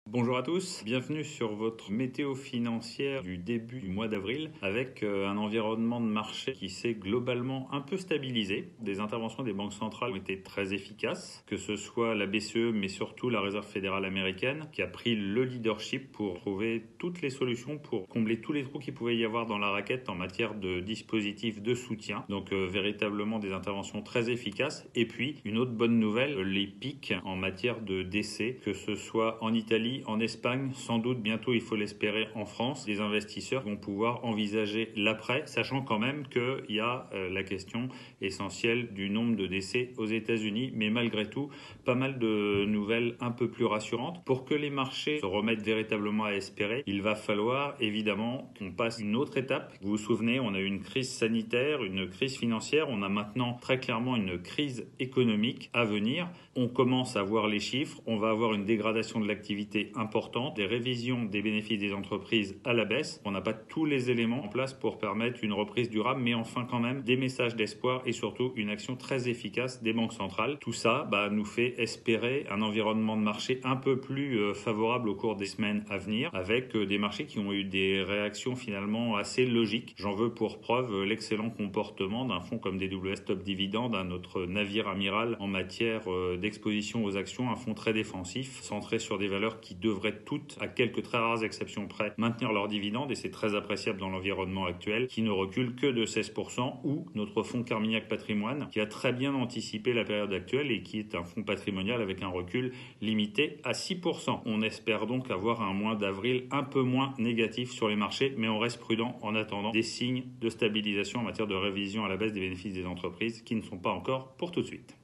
Bonjour à tous, bienvenue sur votre météo financière du début du mois d'avril avec un environnement de marché qui s'est globalement un peu stabilisé. Des interventions des banques centrales ont été très efficaces, que ce soit la BCE mais surtout la Réserve fédérale américaine qui a pris le leadership pour trouver toutes les solutions pour combler tous les trous qu'il pouvait y avoir dans la raquette en matière de dispositifs de soutien. Donc véritablement des interventions très efficaces. Et puis une autre bonne nouvelle, les pics en matière de décès, que ce soit en Italie, en Espagne, sans doute bientôt, il faut l'espérer, en France, les investisseurs vont pouvoir envisager l'après, sachant quand même qu'il y a la question essentielle du nombre de décès aux États-Unis, mais malgré tout, pas mal de nouvelles un peu plus rassurantes. Pour que les marchés se remettent véritablement à espérer, il va falloir évidemment qu'on passe une autre étape. Vous vous souvenez, on a eu une crise sanitaire, une crise financière, on a maintenant très clairement une crise économique à venir. On commence à voir les chiffres, on va avoir une dégradation de l'activité importante, des révisions des bénéfices des entreprises à la baisse. On n'a pas tous les éléments en place pour permettre une reprise durable, mais enfin quand même des messages d'espoir et surtout une action très efficace des banques centrales. Tout ça nous fait espérer un environnement de marché un peu plus favorable au cours des semaines à venir, avec des marchés qui ont eu des réactions finalement assez logiques. J'en veux pour preuve l'excellent comportement d'un fonds comme DWS Top Dividende, notre navire amiral en matière d'exposition aux actions, un fonds très défensif, centré sur des valeurs qui devraient toutes, à quelques très rares exceptions près, maintenir leurs dividendes, et c'est très appréciable dans l'environnement actuel, qui ne recule que de 16%, ou notre fonds Carmignac Patrimoine, qui a très bien anticipé la période actuelle et qui est un fonds patrimonial avec un recul limité à 6%. On espère donc avoir un mois d'avril un peu moins négatif sur les marchés, mais on reste prudent en attendant des signes de stabilisation en matière de révision à la baisse des bénéfices des entreprises qui ne sont pas encore pour tout de suite.